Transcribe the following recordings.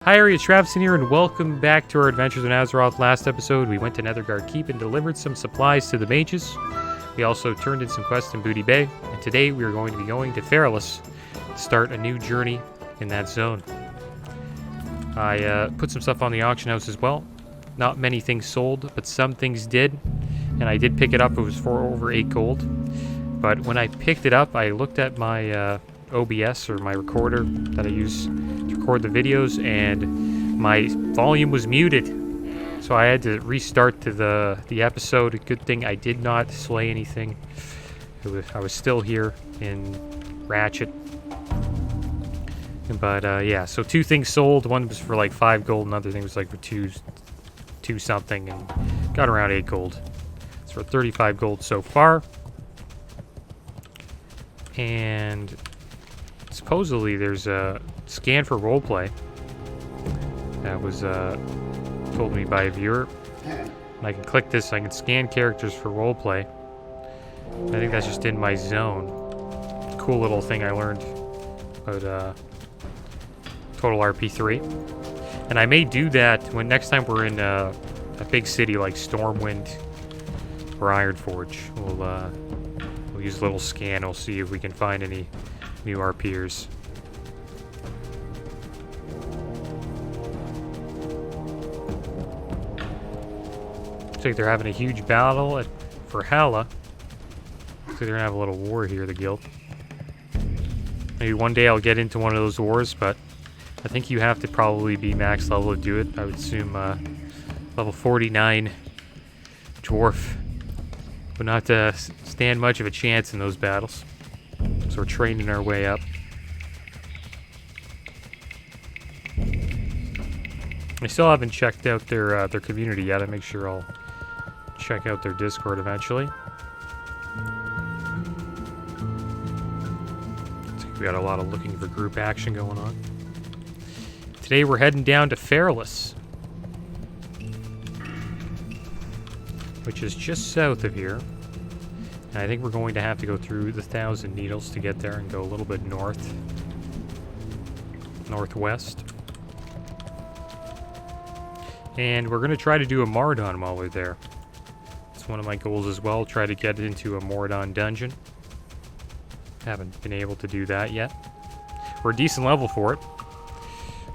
Hi, it's Travis here, and welcome back to our Adventures in Azeroth. Last episode, we went to Netherguard Keep and delivered some supplies to the mages. We also turned in some quests in Booty Bay, and today we are going to be going to Feralas to start a new journey in that zone. I put some stuff on the auction house as well. Not many things sold, but some things did, and I did pick it up. It was for over 8 gold. But when I picked it up, I looked at my OBS, or my recorder that I use to record the videos, and my volume was muted, so I had to restart to the episode. Good thing I did not slay anything. I was still here in Ratchet. But yeah, so 2 things sold. One was for like 5 gold, another thing was like for two something, and got around 8 gold. It's for 35 gold so far. And supposedly there's a scan for roleplay that was told me by a viewer. And I can click this, I can scan characters for roleplay. I think that's just in my zone. Cool little thing I learned about Total RP3. And I may do that when next time we're in a big city like Stormwind or Ironforge. We'll use a little scan, we'll see if we can find any new RPers. Looks like they're having a huge battle at Feralas. Looks like they're gonna have a little war here, the guild. Maybe one day I'll get into one of those wars, but I think you have to probably be max level to do it. I would assume level 49 dwarf would not stand much of a chance in those battles. So we're training our way up. I still haven't checked out their community yet. I'll make sure I'll check out their Discord eventually. Looks like we got a lot of looking for group action going on. Today we're heading down to Feralas, which is just south of here. And I think we're going to have to go through the Thousand Needles to get there and go a little bit northwest. And we're going to try to do a Mordon while we're there. It's one of my goals as well, try to get into a Mordon dungeon. Haven't been able to do that yet. We're a decent level for it.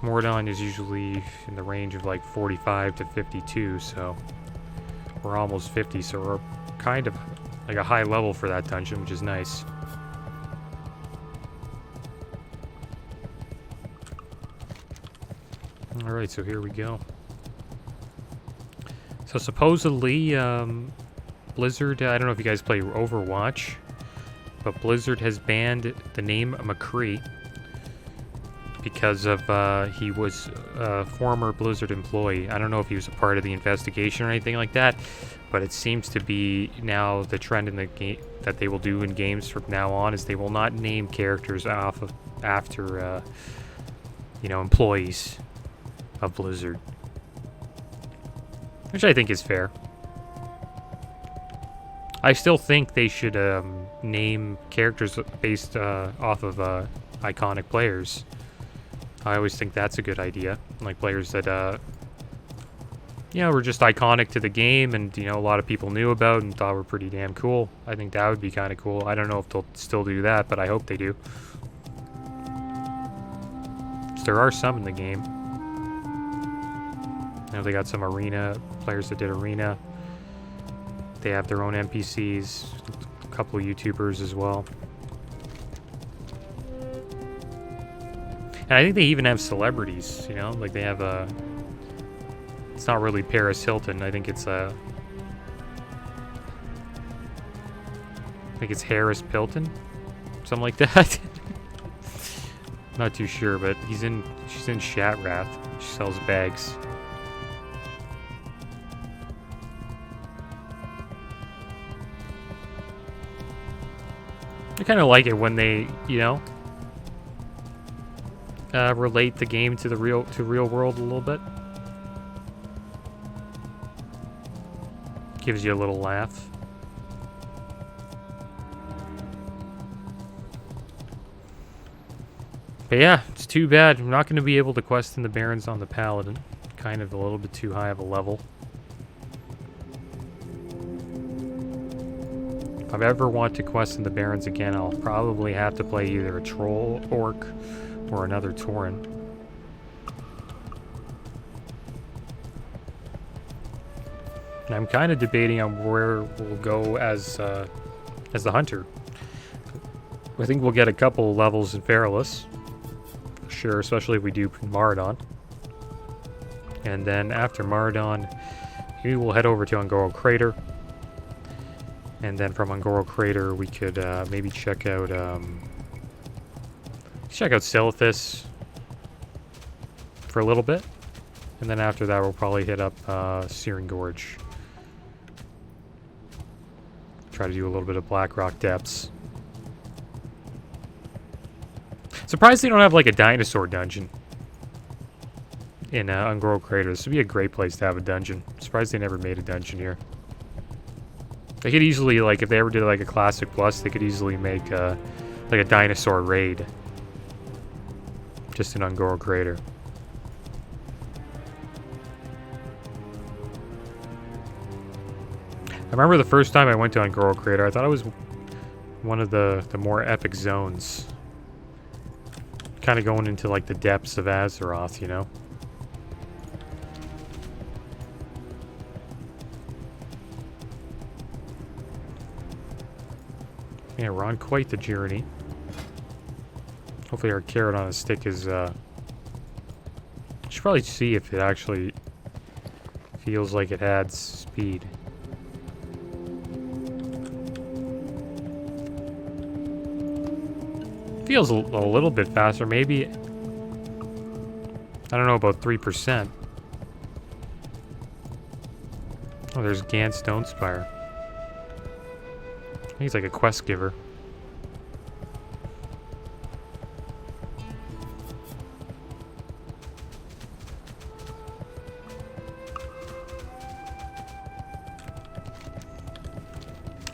Mordon is usually in the range of like 45 to 52, so we're almost 50, so we're kind of like a high level for that dungeon, which is nice. Alright, so here we go. So supposedly, Blizzard, I don't know if you guys play Overwatch, but Blizzard has banned the name McCree because of he was a former Blizzard employee. I don't know if he was a part of the investigation or anything like that, but it seems to be now the trend in the game that they will do in games from now on is they will not name characters after employees of Blizzard, which I think is fair. I still think they should name characters based off of iconic players. I always think that's a good idea. Like players that, were just iconic to the game and, a lot of people knew about and thought were pretty damn cool. I think that would be kind of cool. I don't know if they'll still do that, but I hope they do. There are some in the game. I know they got some arena players that did arena. They have their own NPCs, a couple of YouTubers as well. And I think they even have celebrities, like they have it's not really Paris Hilton. I think it's Harris Pilton, something like that. Not too sure, but she's in Shatrath. She sells bags. I kind of like it when they, relate the game to real world a little bit. Gives you a little laugh. But yeah, it's too bad. I'm not going to be able to quest in the Barrens on the Paladin. Kind of a little bit too high of a level. If I ever want to quest in the Barrens again, I'll probably have to play either a Troll, Orc, or another Tauren. And I'm kind of debating on where we'll go as the Hunter. I think we'll get a couple levels in Feralas. Sure, especially if we do Maradon. And then after Maradon, maybe we'll head over to Ungoro Crater. And then from Ungoro Crater, we could maybe check out Silithus for a little bit. And then after that, we'll probably hit up Searing Gorge. Try to do a little bit of Blackrock Depths. Surprised they don't have like a dinosaur dungeon in Ungoro Crater. This would be a great place to have a dungeon. Surprised they never made a dungeon here. They could easily, like, if they ever did like a Classic Plus, they could easily make like a dinosaur raid just in Ungoro Crater. I remember the first time I went to Ungoro Crater, I thought it was one of the more epic zones. Kind of going into like the depths of Azeroth, you know? Yeah, we're on quite the journey. Hopefully our carrot on a stick is, should probably see if it actually feels like it adds speed. Feels a little bit faster, maybe. I don't know, about 3%. Oh, there's Gant Stonespire. I think he's like a quest giver.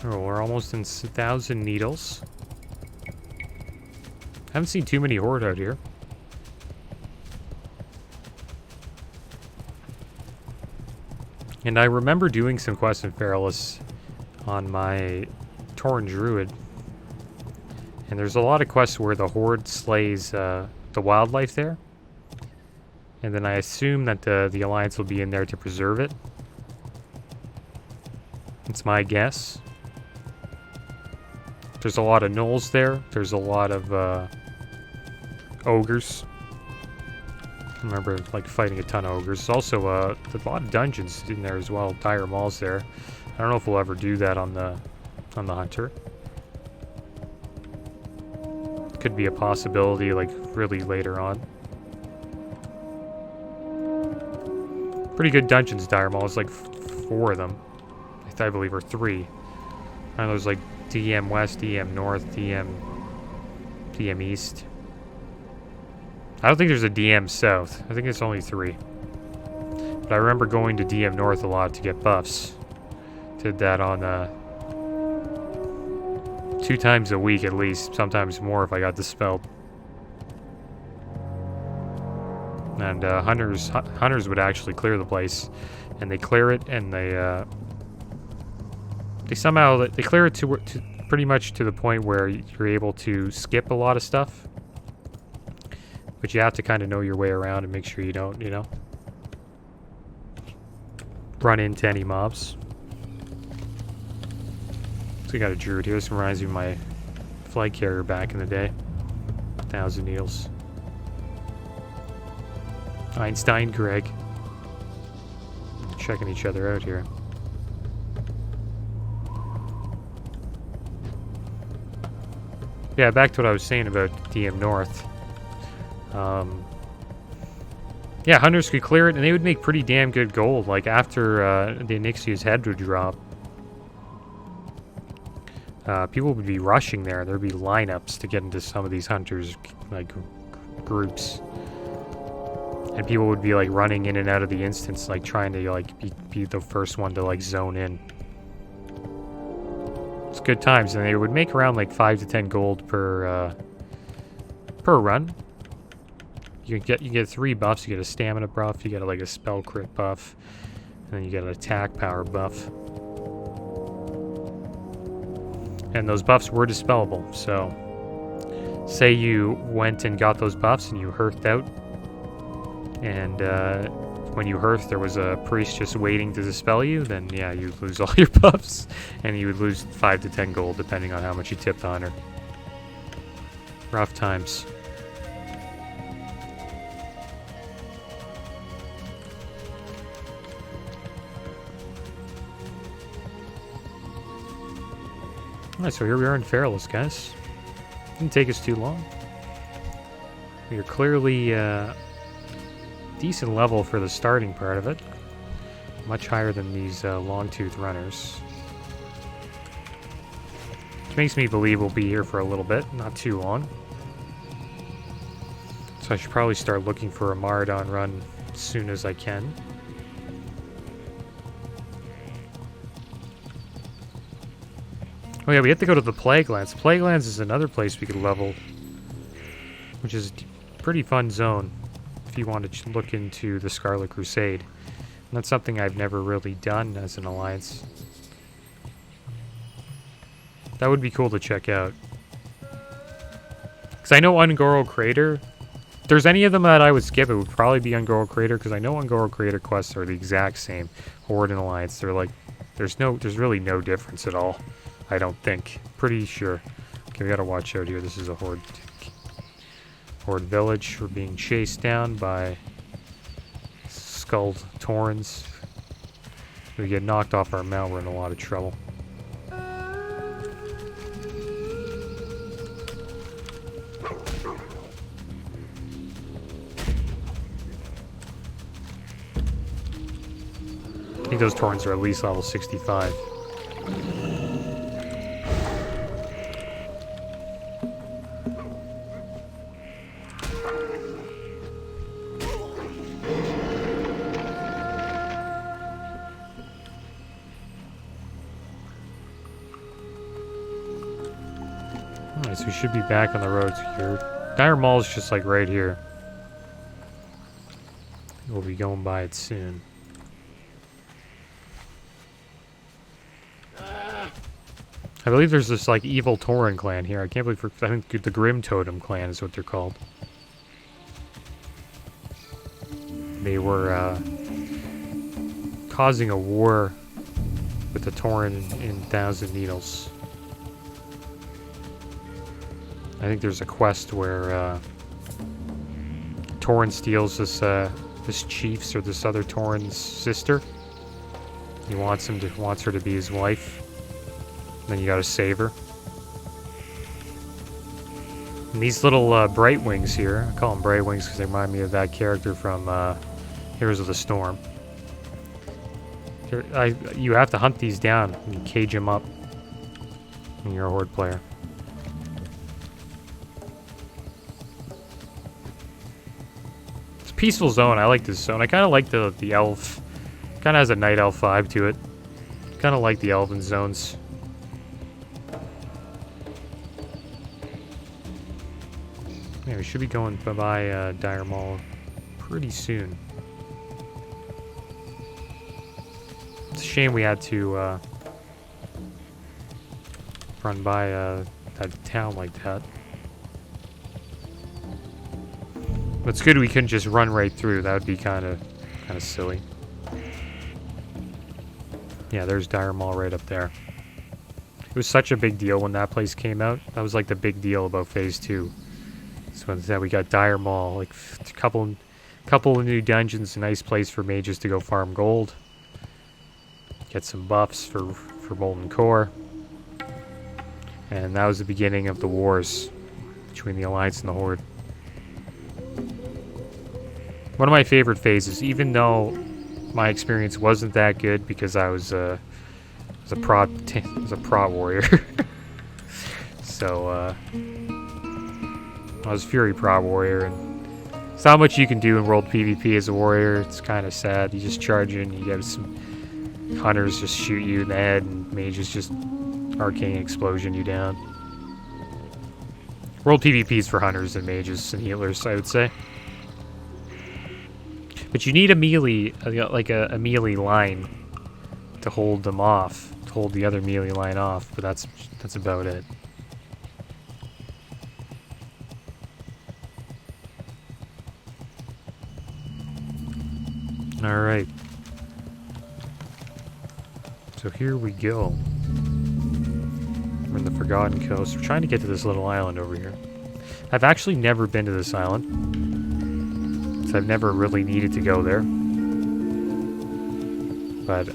Oh, we're almost in 1,000 needles. Haven't seen too many Horde out here. And I remember doing some quests in Feralas on my Tauren Druid. And there's a lot of quests where the Horde slays the wildlife there. And then I assume that the Alliance will be in there to preserve it. It's my guess. There's a lot of gnolls there. There's a lot of ogres. I remember like fighting a ton of ogres. There's also a lot of dungeons in there as well. Dire Maul's there. I don't know if we'll ever do that on the Hunter. Could be a possibility like really later on. Pretty good dungeons, Dire Maul. It's like 4 of them. I believe, or 3. I know there's like DM West, DM North, DM East. I don't think there's a DM South. I think it's only 3. But I remember going to DM North a lot to get buffs. Did that on 2 times a week at least. Sometimes more if I got dispelled. And hunters would actually clear the place. And they clear it and they clear it to pretty much to the point where you're able to skip a lot of stuff. But you have to kind of know your way around and make sure you don't, you know, run into any mobs. So we got a druid here. This reminds me of my flag carrier back in the day. 1,000 needles. Einstein, Greg. Checking each other out here. Yeah, back to what I was saying about DM North. Yeah, hunters could clear it, and they would make pretty damn good gold. Like, after the Onyxia's head would drop, people would be rushing there. There'd be lineups to get into some of these hunters, like, groups. And people would be, like, running in and out of the instance, like, trying to, like, be the first one to, like, zone in. It's good times, and they would make around, like, 5 to 10 gold per run. You get 3 buffs. You get a stamina buff, you get like a spell crit buff, and then you get an attack power buff. And those buffs were dispellable, so say you went and got those buffs and you hearthed out, and when you hearthed there was a priest just waiting to dispel you, then yeah, you'd lose all your buffs, and you would lose 5 to 10 gold depending on how much you tipped the hunter. Rough times. Alright, so here we are in Feralas, guys. Didn't take us too long. We are clearly decent level for the starting part of it. Much higher than these long-tooth runners. Which makes me believe we'll be here for a little bit, not too long. So I should probably start looking for a Maraudon run as soon as I can. Oh yeah, we have to go to the Plaguelands. Plaguelands is another place we could level, which is a pretty fun zone if you want to look into the Scarlet Crusade. And that's something I've never really done as an alliance. That would be cool to check out. Because I know Ungoro Crater, if there's any of them that I would skip, it would probably be Ungoro Crater, because I know Ungoro Crater quests are the exact same. Horde and Alliance, they're like, there's really no difference at all. I don't think. Pretty sure. Okay, we gotta watch out here. This is a Horde village. We're being chased down by skulled Taurens. If we get knocked off our mount, we're in a lot of trouble. I think those Taurens are at least level 65. Alright, so we should be back on the road here. Dire Maul is just like right here. We'll be going by it soon. I believe there's this like evil Tauren clan here. I can't believe I think the Grim Totem clan is what they're called. They were causing a war with the Tauren in Thousand Needles. I think there's a quest where Tauren steals this chief's or this other Tauren's sister. He wants her to be his wife. Then you gotta save her. And these little bright wings here, I call them bright wings because they remind me of that character from Heroes of the Storm. You have to hunt these down and cage them up when you're a Horde player. It's a peaceful zone. I like this zone. I kind of like the elf. Kind of has a night elf vibe to it. Kind of like the elven zones. Yeah, we should be going by Dire Maul pretty soon. It's a shame we had to run by that town like that. But it's good we couldn't just run right through. That would be kind of silly. Yeah, there's Dire Maul right up there. It was such a big deal when that place came out. That was like the big deal about Phase 2. So that we got Dire Maul, like a couple of new dungeons, a nice place for mages to go farm gold. Get some buffs for Molten Core. And that was the beginning of the wars between the Alliance and the Horde. One of my favorite phases, even though my experience wasn't that good because I was a prot warrior. So I was Fury Prot Warrior, and it's not much you can do in World PvP as a warrior. It's kind of sad. You just charge in, you get some hunters just shoot you in the head, and mages just arcane explosion you down. World PvP is for hunters and mages and healers, I would say. But you need a melee, like a melee line to hold them off, to hold the other melee line off. But that's about it. All right. So here we go. We're in the Forgotten Coast. We're trying to get to this little island over here. I've actually never been to this island, so I've never really needed to go there. But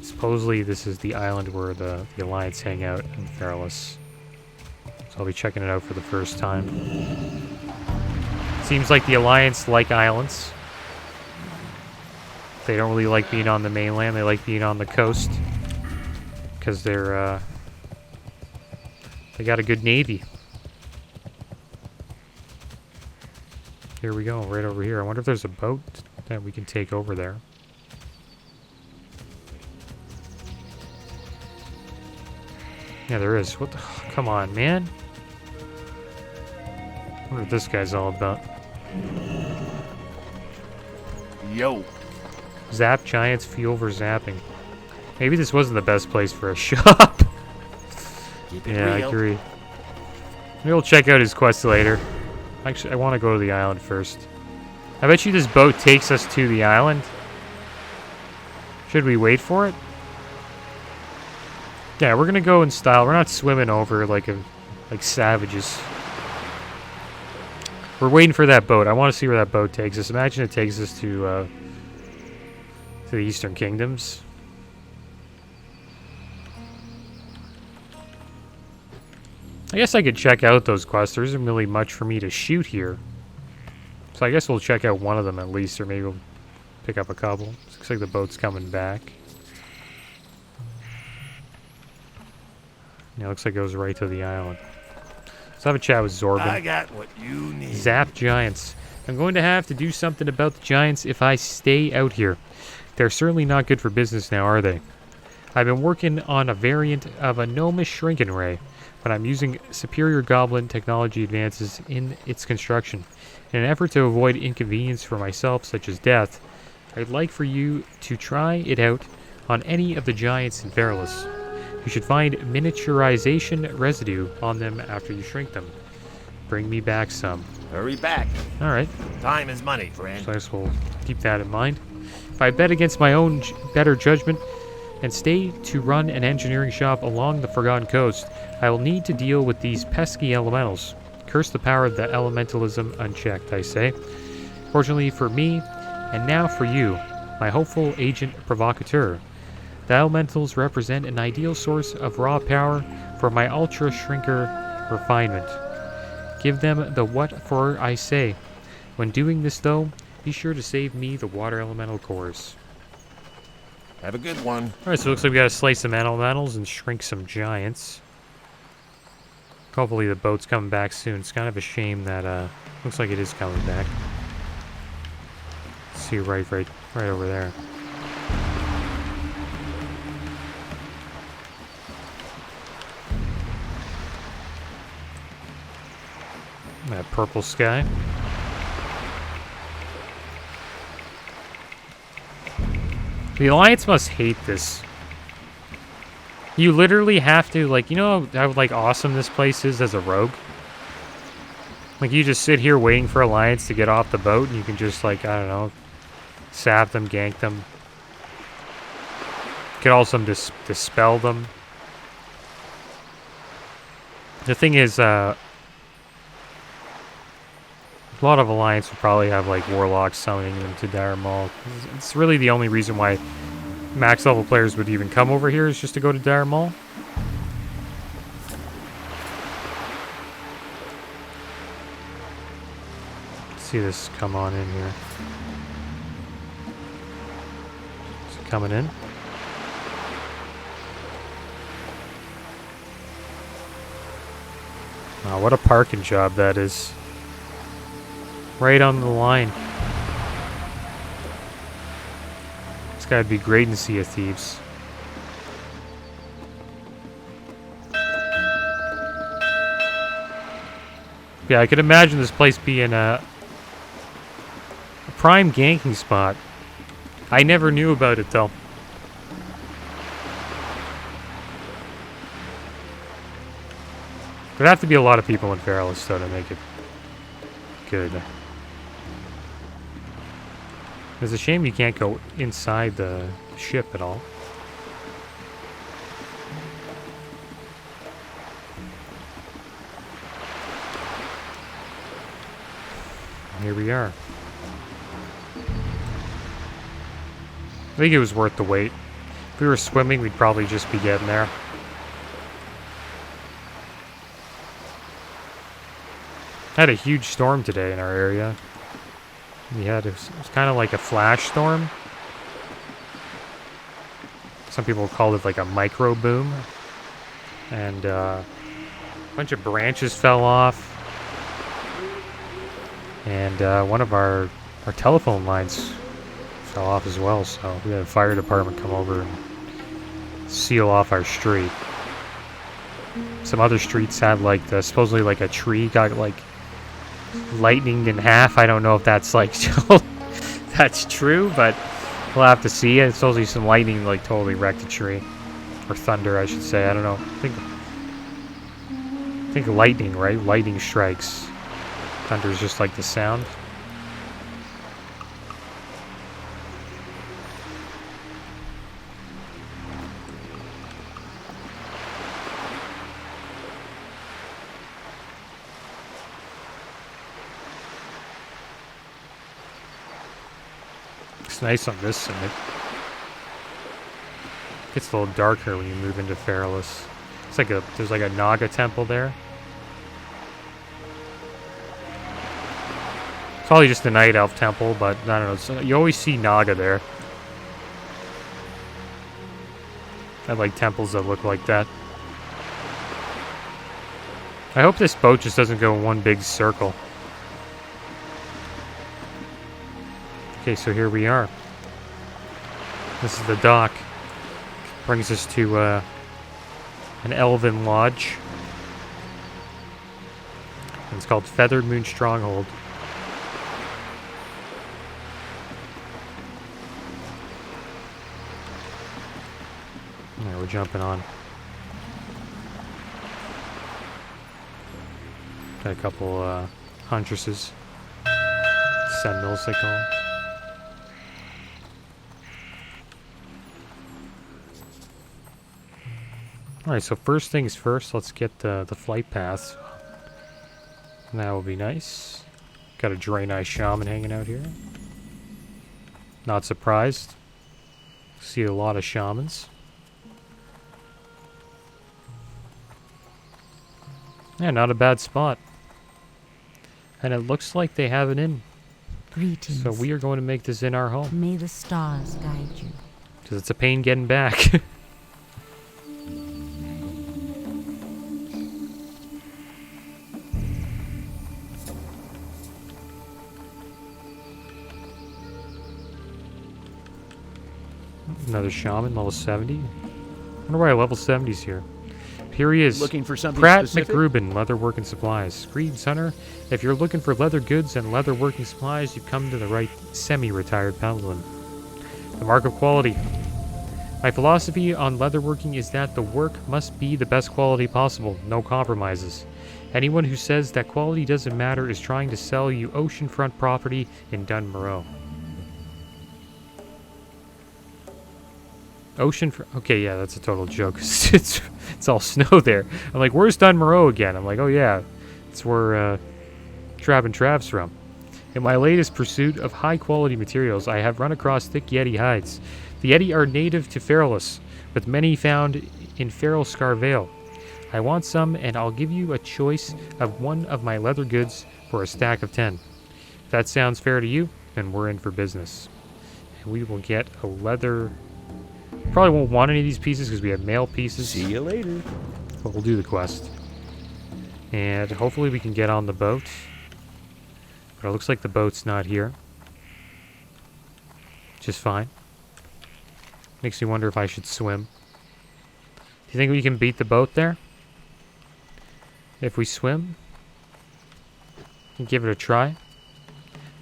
supposedly this is the island where the Alliance hang out in Feralas. So I'll be checking it out for the first time. Seems like the Alliance like islands. They don't really like being on the mainland. They like being on the coast because they got a good navy. Here we go, right over here. I wonder if there's a boat that we can take over there. Yeah, there is. What the? Come on, man. I wonder what this guy's all about. Yo. Zap giants, fuel for zapping. Maybe this wasn't the best place for a shop. Yeah, I agree. Maybe we'll check out his quest later. Actually, I want to go to the island first. I bet you this boat takes us to the island. Should we wait for it? Yeah, we're gonna go in style. We're not swimming over like savages. We're waiting for that boat. I want to see where that boat takes us. Imagine it takes us to the Eastern Kingdoms. I guess I could check out those quests. There isn't really much for me to shoot here. So I guess we'll check out one of them at least, or maybe we'll pick up a couple. Looks like the boat's coming back. Yeah, looks like it goes right to the island. Let's have a chat with Zorbin. I got what you need. Zap giants. I'm going to have to do something about the giants if I stay out here. They're certainly not good for business now, are they? I've been working on a variant of a gnomish shrinking ray, but I'm using superior goblin technology advances in its construction. In an effort to avoid inconvenience for myself, such as death, I'd like for you to try it out on any of the giants in Feralas. You should find miniaturization residue on them after you shrink them. Bring me back some. Hurry back. Alright. Time is money, friend. So I guess we'll keep that in mind. If I bet against my own better judgment and stay to run an engineering shop along the Forgotten Coast, I will need to deal with these pesky elementals. Curse the power of the elementalism unchecked, I say. Fortunately for me, and now for you, my hopeful agent provocateur, the elementals represent an ideal source of raw power for my ultra shrinker refinement. Give them the what for, I say. When doing this, though, be sure to save me the water elemental cores. Have a good one. Alright, so it looks like we gotta slay some elementals and shrink some giants. Hopefully the boat's coming back soon. It's kind of a shame that, looks like it is coming back. See, right over there. That purple sky. The Alliance must hate this. You literally have to, like, you know how like awesome this place is as a rogue? Like, you just sit here waiting for Alliance to get off the boat, and you can just, like, I don't know, sap them, gank them. You could also dispel them. The thing is, a lot of Alliance would probably have, like, Warlocks summoning them to Dire Maul. It's really the only reason why max level players would even come over here, is just to go to Dire Maul. Let's see this come on in here. Is it coming in? Oh, what a parking job that is. Right on the line. This guy'd be great in Sea of Thieves. Yeah, I could imagine this place being a prime ganking spot. I never knew about it though. There'd have to be a lot of people in Feralas though to make it good. It's a shame you can't go inside the ship at all. Here we are. I think it was worth the wait. If we were swimming, we'd probably just be getting there. Had a huge storm today in our area. It was kind of like a flash storm. Some people called it like a micro boom. And a bunch of branches fell off. And one of our telephone lines fell off as well, so we had a fire department come over and seal off our street. Some other streets had like supposedly like a tree got like lightninged in half. I don't know if that's like that's true, but we'll have to see. It's supposedly some lightning like totally wrecked a tree, or thunder, I should say. I don't know. I think lightning, right? Lightning strikes. Thunder is just like the sound. It's nice on this side. It gets a little darker when you move into Feralas. It's like there's like a Naga temple there. It's probably just a night elf temple, but I don't know. So you always see Naga there. I like temples that look like that. I hope this boat just doesn't go in one big circle. Okay, so here we are. This is the dock. Brings us to an elven lodge. And it's called Feathermoon Stronghold. There, we're jumping on. Got a couple huntresses. Sentinels, they call them. Alright, so first things first, let's get the flight paths. That will be nice. Got a Draenei Shaman hanging out here. Not surprised. See a lot of shamans. Yeah, not a bad spot. And it looks like they have an inn. Greetings. So we are going to make this in our home. May the stars guide you. Because it's a pain getting back. Another shaman, level 70. I wonder why level 70's here. Here he is. Looking for something Pratt specific? McRubin, leatherworking supplies. Greetings, Hunter. If you're looking for leather goods and leatherworking supplies, you've come to the right semi-retired paladin. The mark of quality. My philosophy on leatherworking is that the work must be the best quality possible, no compromises. Anyone who says that quality doesn't matter is trying to sell you oceanfront property in Dunmoreau. Okay, yeah, that's a total joke. it's all snow there. I'm like, where's Dunmoreau again? I'm like, oh yeah, it's where Trav and Trav's from. In my latest pursuit of high-quality materials, I have run across thick yeti hides. The yeti are native to Feralas, with many found in Feral Vale. I want some, and I'll give you a choice of one of my leather goods for a stack of 10. If that sounds fair to you, then we're in for business. And we will get a leather... Probably won't want any of these pieces because we have male pieces. See you later. But we'll do the quest. And hopefully we can get on the boat. But it looks like the boat's not here. Which is fine. Makes me wonder if I should swim. Do you think we can beat the boat there? If we swim? And give it a try?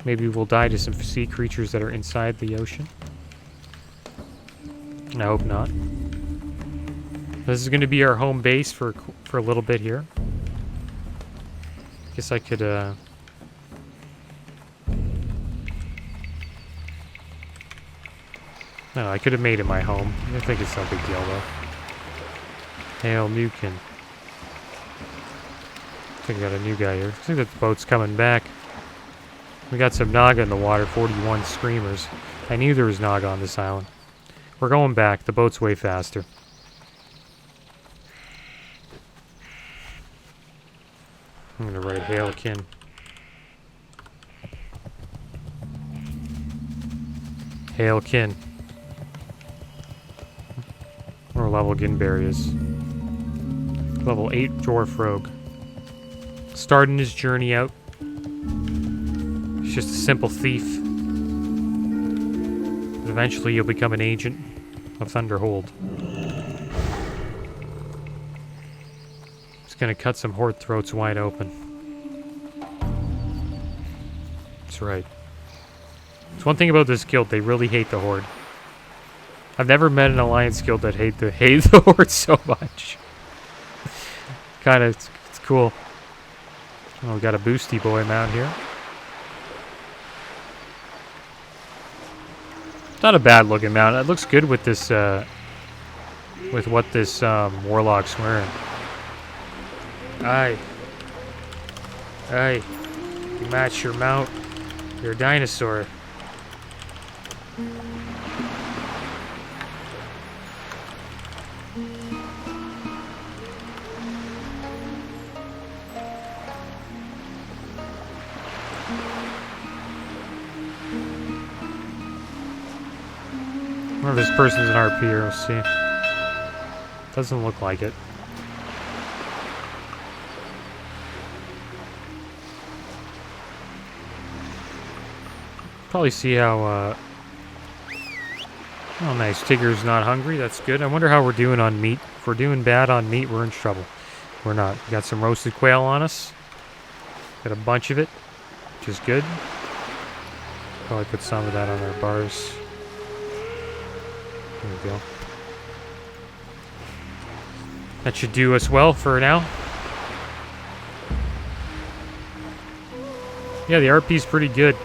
Maybe we'll die to some sea creatures that are inside the ocean. I hope not. This is going to be our home base for a little bit here. Guess I could, no, I could have made it my home. I think it's no big deal, though. Hail Nukin. I think I got a new guy here. I think that the boat's coming back. We got some Naga in the water, 41 screamers. I knew there was Naga on this island. We're going back. The boat's way faster. I'm gonna write Hailkin. Hailkin. What level Ginberry is. Level 8 Dwarf Rogue. Starting his journey out. He's just a simple thief. But eventually you'll become an agent of Thunderhold. Just gonna cut some horde throats wide open. That's right. It's one thing about this guild, they really hate the horde. I've never met an alliance guild that hate the horde so much. Kinda, it's cool. Oh, we got a boosty boy mount here. Not a bad looking mount. It looks good with this, with what this warlock's wearing. Aye. Aye. You match your mount. You're a dinosaur. I wonder if this person's an RP or we'll see. Doesn't look like it. Probably see how, oh nice, Tigger's not hungry, that's good. I wonder how we're doing on meat. If we're doing bad on meat, we're in trouble. We're not. We got some roasted quail on us. Got a bunch of it, which is good. Probably put some of that on our bars. There we go. That should do us well for now. Yeah, the RP's pretty good.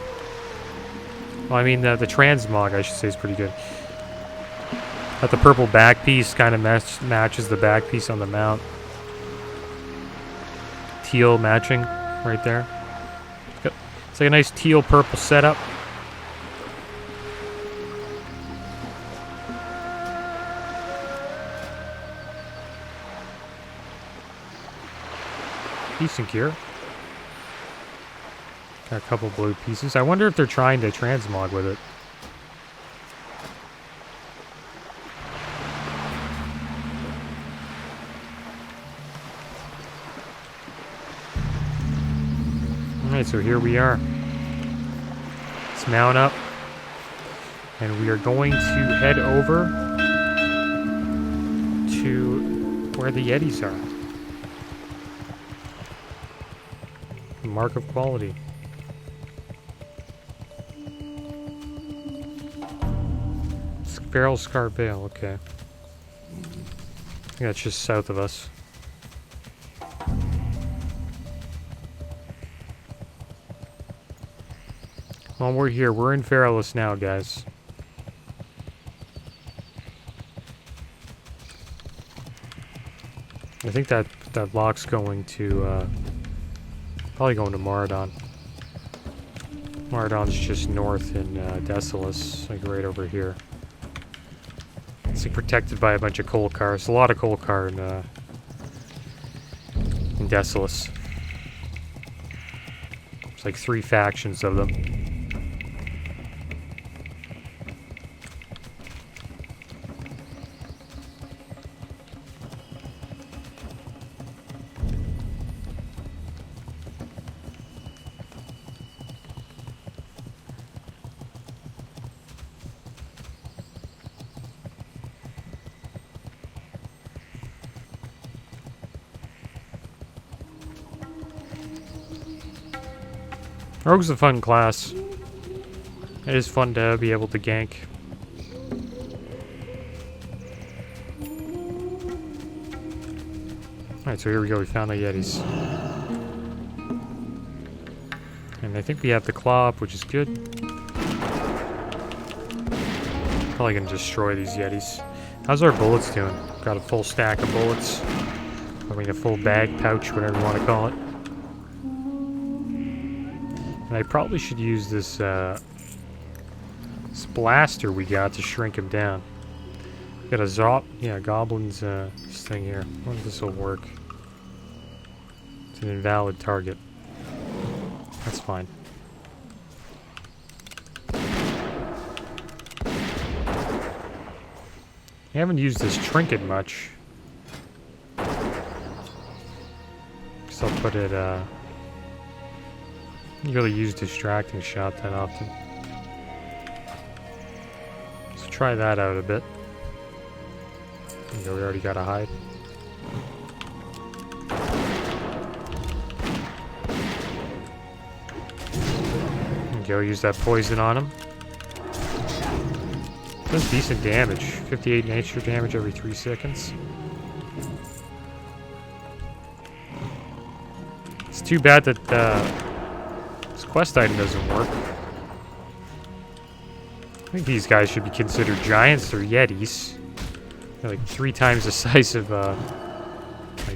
Well, I mean, the transmog, I should say, is pretty good. That the purple back piece kind of matches the back piece on the mount. Teal matching right there. It's like a nice teal-purple setup. Decent gear. Got a couple blue pieces. I wonder if they're trying to transmog with it. Alright, so here we are. Let's mount up. And we are going to head over to where the yetis are. The mark of quality. Feral Scar Vale, okay. I think that's just south of us. Well, we're here. We're in Feralas now, guys. I think that lock's going to, probably going to Maradon. Maradon's just north in Desolus, like right over here. It's like protected by a bunch of coal cars. A lot of coal car in Desolus. There's like 3 factions of them. Rogue's a fun class. It is fun to be able to gank. Alright, so here we go. We found the yetis. And I think we have the claw up, which is good. Probably gonna destroy these yetis. How's our bullets doing? Got a full stack of bullets. I mean, a full bag, pouch, whatever you want to call it. And I probably should use this, this blaster we got to shrink him down. Got a goblin's this thing here. I wonder if this will work. It's an invalid target. That's fine. I haven't used this trinket much. So I'll put it, you really use distracting shot that often. So try that out a bit. There you go, we already got a hide. There you go, use that poison on him. Does decent damage. 58 nature damage every 3 seconds. It's too bad that this quest item doesn't work. I think these guys should be considered giants or yetis. They're like 3 times the size of my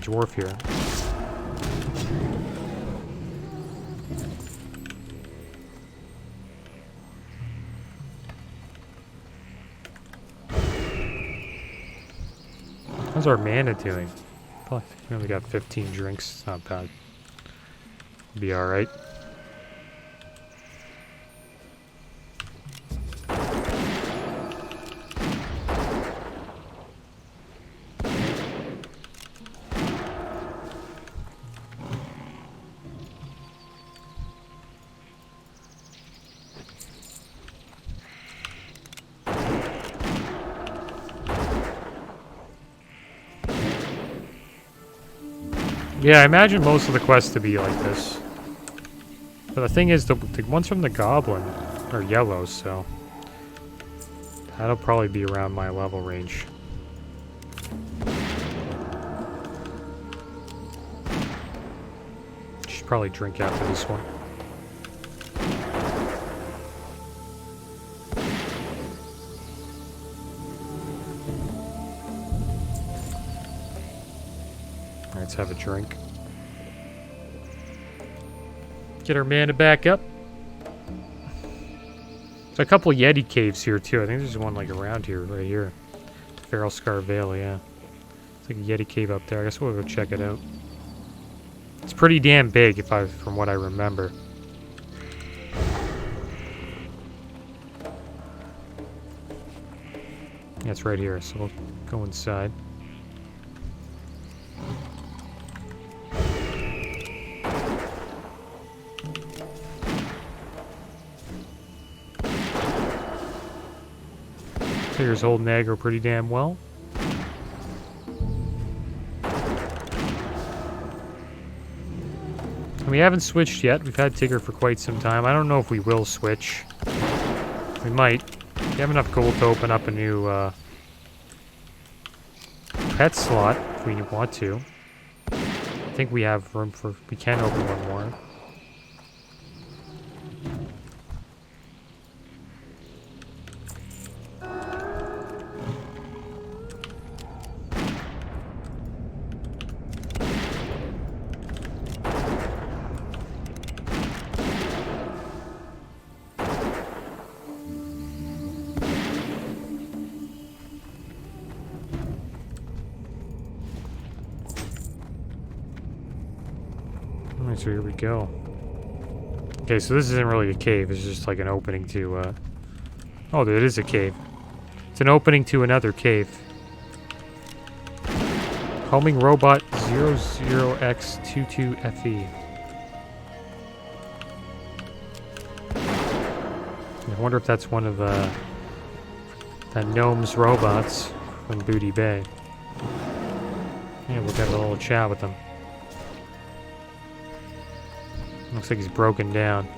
dwarf here. How's our mana doing? Probably we only got 15 drinks. It's not bad. Be alright. Yeah, I imagine most of the quests to be like this. But the thing is, the ones from the goblin are yellow, so that'll probably be around my level range. Should probably drink after this one. Let's have a drink. Get our mana back up. There's a couple Yeti caves here too. I think there's one like around here, right here. Feral Scar Vale, yeah. It's like a Yeti cave up there. I guess we'll go check it out. It's pretty damn big, from what I remember. Yeah, it's right here, so we'll go inside. Figures holding aggro pretty damn well. And we haven't switched yet. We've had Tigger for quite some time. I don't know if we will switch. We might. We have enough gold to open up a new pet slot if we want to. I think we have room for... We can open one more. Alright, so here we go. Okay, so this isn't really a cave. It's just like an opening to, Oh, it is a cave. It's an opening to another cave. Homing Robot 00X22FE. I wonder if that's one of, that gnome's robots from Booty Bay. Yeah, we'll have a little chat with them. Looks like he's broken down.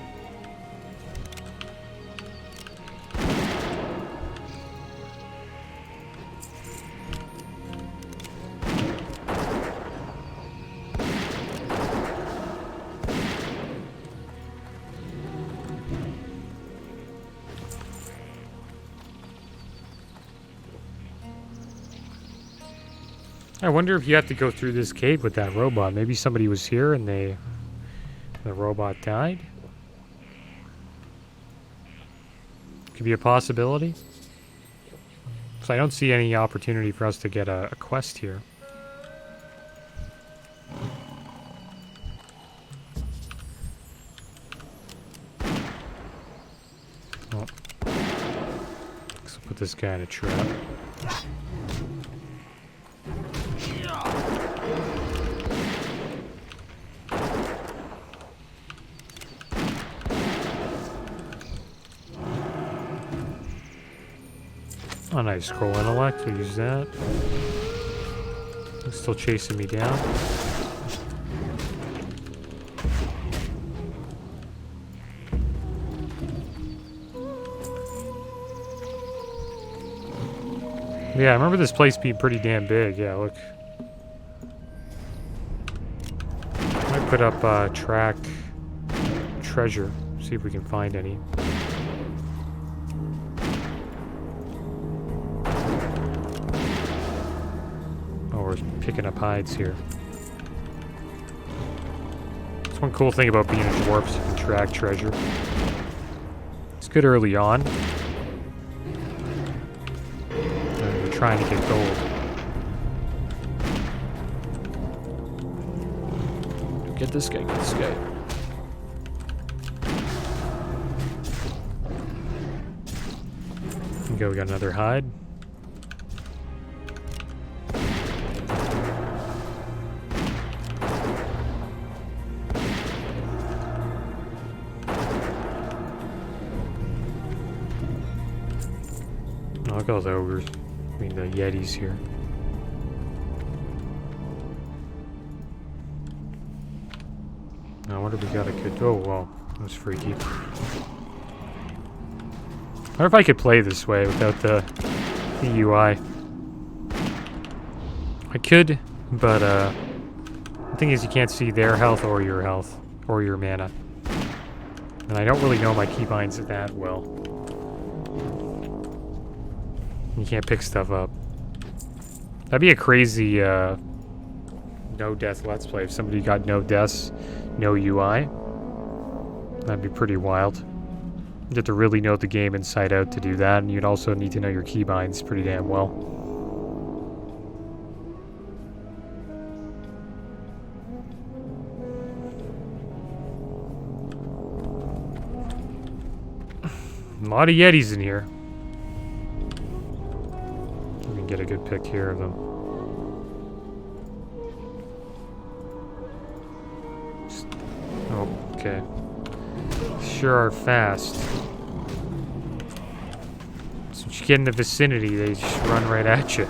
I wonder if you have to go through this cave with that robot. Maybe somebody was here and the robot died? Could be a possibility. So I don't see any opportunity for us to get a quest here. Oh. Let's put this guy in a trap. Oh, nice. Scroll intellect. We'll use that. He's still chasing me down. Yeah, I remember this place being pretty damn big. Yeah, look. Might put up track treasure. See if we can find any. Picking up hides here. That's one cool thing about being a dwarf, is you can track treasure. It's good early on. And we're trying to get gold. Get this guy, get this guy. Okay, we got another hide. Look at those ogres. I mean, the yetis here. I wonder if we got a good... Oh, wow. That was freaky. I wonder if I could play this way without the UI. I could, but the thing is you can't see their health or your mana. And I don't really know my keybinds that well. You can't pick stuff up. That'd be a crazy no death let's play if somebody got no deaths, no UI. That'd be pretty wild. You have to really know the game inside out to do that, and you'd also need to know your keybinds pretty damn well. A lot of yetis in here. We can get a good pick here of them. Oh, okay. Sure are fast. So once you get in the vicinity, they just run right at you.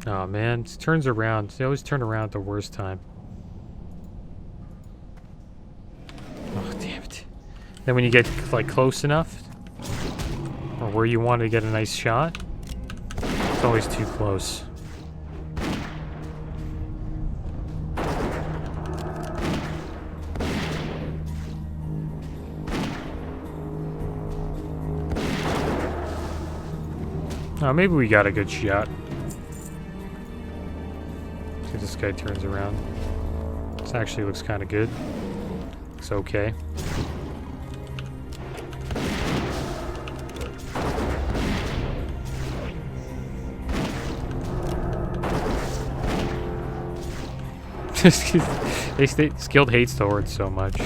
Oh man, it turns around. They always turn around at the worst time. Oh damn it. Then when you get like close enough, or where you want to get a nice shot, it's always too close. Oh, maybe we got a good shot. This guy turns around. This actually looks kind of good. Looks okay. This guild hates the Horde so much.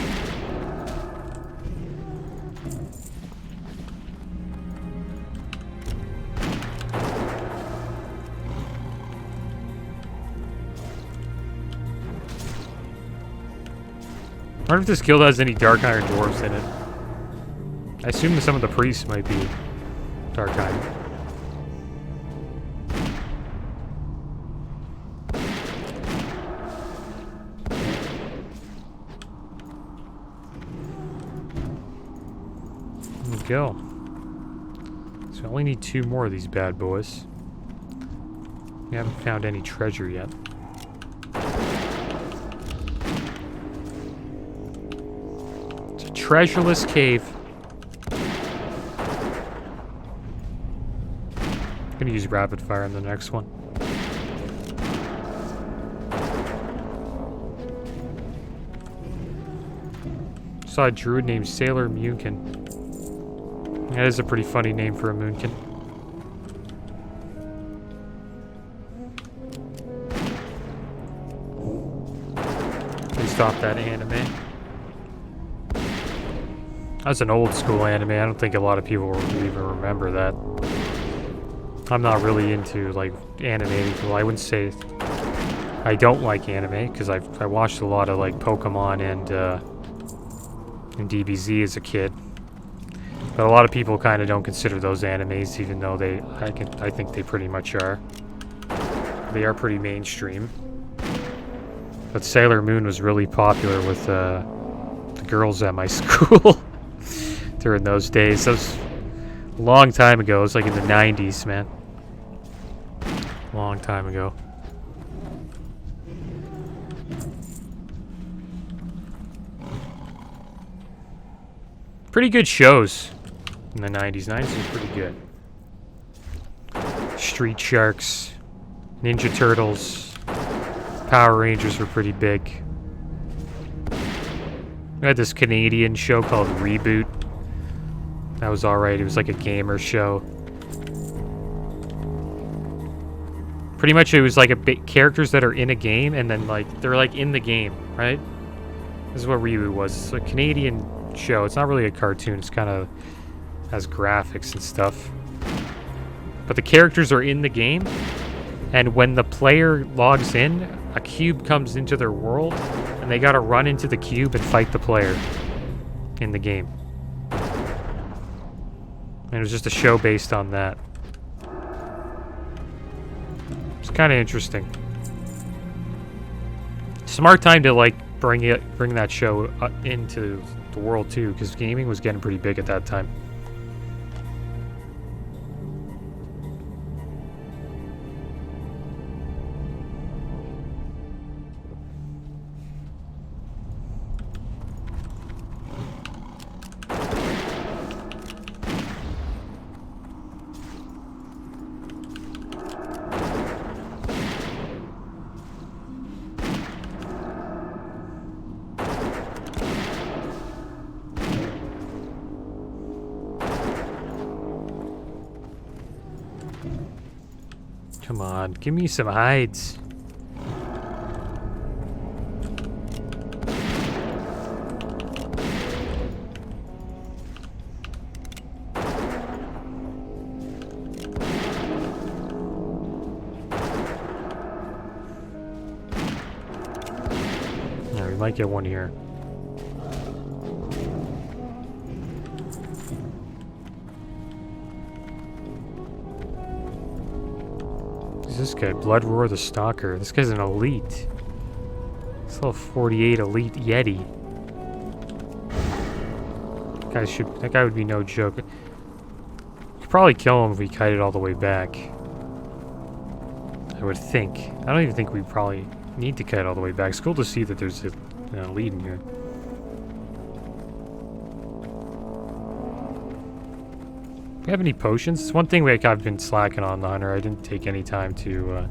I wonder if this guild has any Dark Iron Dwarves in it. I assume that some of the priests might be Dark Iron. go. So I only need 2 more of these bad boys. We haven't found any treasure yet. It's a treasureless cave. I'm gonna use rapid fire on the next one. Saw a druid named Sailor Moonkin. That is a pretty funny name for a Moonkin. Based off that anime. That's an old school anime. I don't think a lot of people will even remember that. I'm not really into like anime. Well, I wouldn't say I don't like anime because I watched a lot of like Pokemon and DBZ as a kid. But a lot of people kind of don't consider those animes, even though I think they pretty much are. They are pretty mainstream. But Sailor Moon was really popular with the girls at my school during those days. That was a long time ago. It was like in the 90s, man. Long time ago. Pretty good shows in the 90s. 90s was pretty good. Street Sharks, Ninja Turtles, Power Rangers were pretty big. We had this Canadian show called Reboot. That was alright. It was like a gamer show. Pretty much it was like a characters that are in a game and then like they're like in the game, right? This is what Reboot was. It's a Canadian show. It's not really a cartoon. It's kind of has graphics and stuff. But the characters are in the game, and when the player logs in, a cube comes into their world, and they gotta run into the cube and fight the player in the game. And it was just a show based on that. It's kind of interesting. Smart time to like bring that show into the world too, because gaming was getting pretty big at that time. Come on, give me some hides. Yeah, we might get one here. This guy, Blood Roar the Stalker. This guy's an elite. It's level 48 elite yeti. That guy would be no joke. Could probably kill him if we kite it all the way back. I would think. I don't even think we probably need to kite all the way back. It's cool to see that there's an elite in here. Do you have any potions? It's one thing I've been slacking on the hunter. I didn't take any time to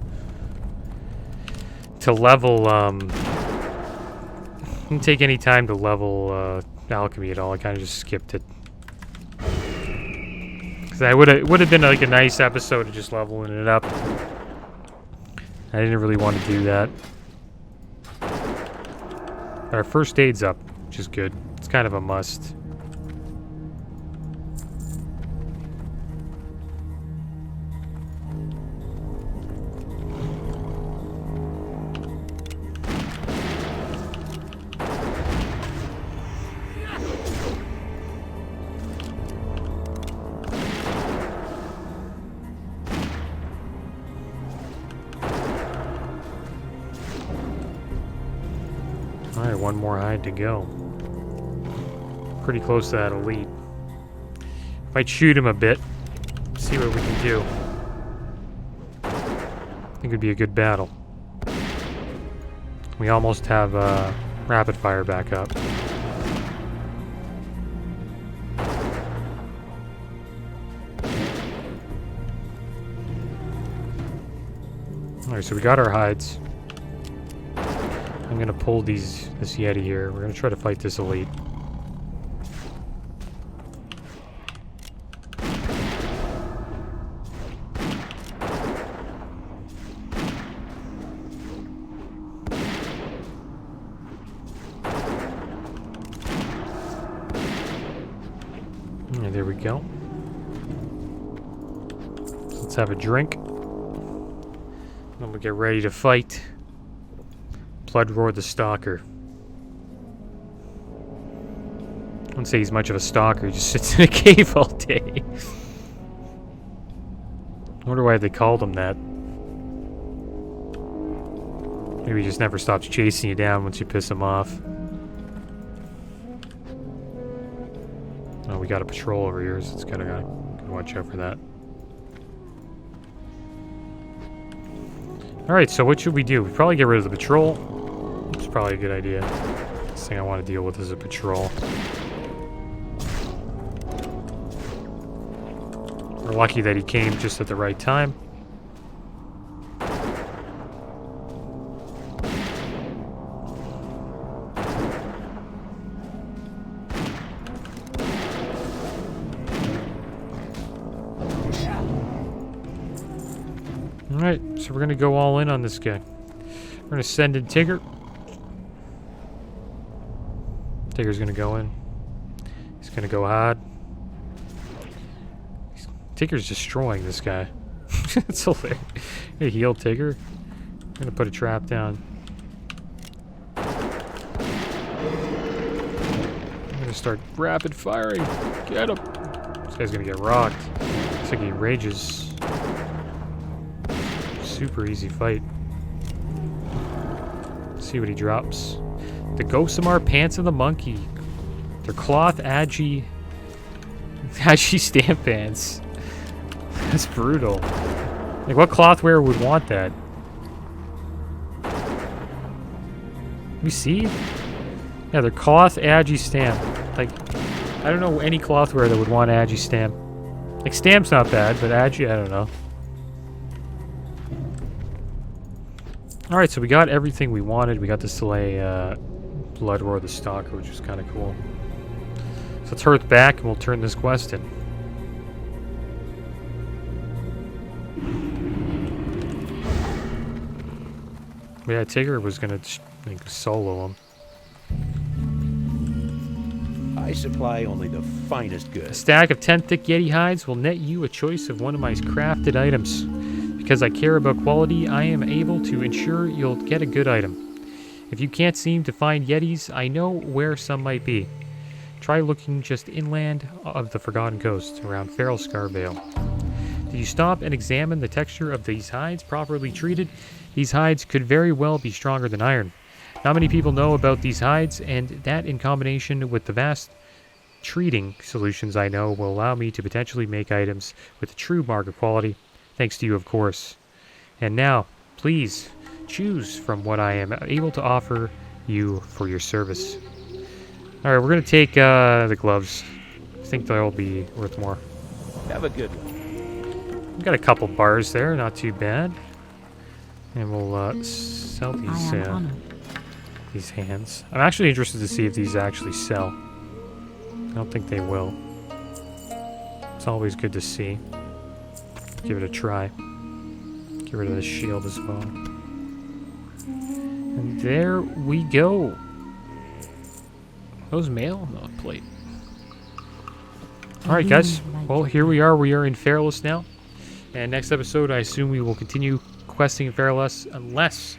level didn't take any time to level alchemy at all. I kind of just skipped it. Cause it would have been like a nice episode of just leveling it up. I didn't really want to do that. But our first aid's up, which is good. It's kind of a must. Alright, one more hide to go. Pretty close to that elite. Might shoot him a bit. See what we can do. I think it'd be a good battle. We almost have rapid fire back up. Alright, so we got our hides. I'm gonna pull this yeti here. We're gonna try to fight this elite. Yeah, there we go. Let's have a drink. Then we'll get ready to fight Bloodroar the Stalker. I wouldn't say he's much of a stalker, he just sits in a cave all day. I wonder why they called him that. Maybe he just never stops chasing you down once you piss him off. Oh, we got a patrol over here, so it's gotta watch out for that. Alright, so what should we do? We probably get rid of the patrol. It's probably a good idea. This thing I want to deal with is a patrol. We're lucky that he came just at the right time. Alright, so we're gonna go all in on this guy. We're gonna send in Tigger. Tigger's gonna go in. He's gonna go hard. Tigger's destroying this guy. It's hilarious. Hey, heal Tigger. I'm gonna put a trap down. I'm gonna start rapid firing. Get him. This guy's gonna get rocked. Looks like he rages. Super easy fight. Let's see what he drops. The Gossamer Pants of the Monkey. They're cloth agi stamp pants. That's brutal. Like, what cloth wearer would want that? You see? Yeah, they're cloth agi stamp. Like, I don't know any cloth wearer that would want agi stamp. Like, stamp's not bad, but agi, I don't know. Alright, so we got everything we wanted. We got to slay Bloodroar the Stalker, which was kind of cool. So let's hurry back and we'll turn this quest in. Yeah, Tigger was gonna like, solo him. I supply only the finest A goods. stack of 10 thick Yeti hides will net you a choice of one of my crafted items. Because I care about quality, I am able to ensure you'll get a good item. If you can't seem to find Yetis, I know where some might be. Try looking just inland of the Forgotten Coast, around Feralas Vale. Did you stop and examine the texture of these hides properly treated? These hides could very well be stronger than iron. Not many people know about these hides, and that in combination with the vast treating solutions I know will allow me to potentially make items with a true mark of quality. Thanks to you, of course. And now, please, choose from what I am able to offer you for your service. Alright, we're going to take the gloves. I think they'll be worth more. Have a good one. We've got a couple bars there, not too bad. And we'll sell these hands. I'm actually interested to see if these actually sell. I don't think they will. It's always good to see. Give it a try. Get rid of the shield as well. And there we go. Those mail? No, plate. Alright guys, well here we are. We are in Feralas now. And next episode I assume we will continue questing in Feralas unless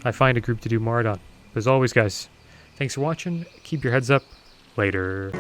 I find a group to do Mardon. But as always guys, thanks for watching. Keep your heads up. Later.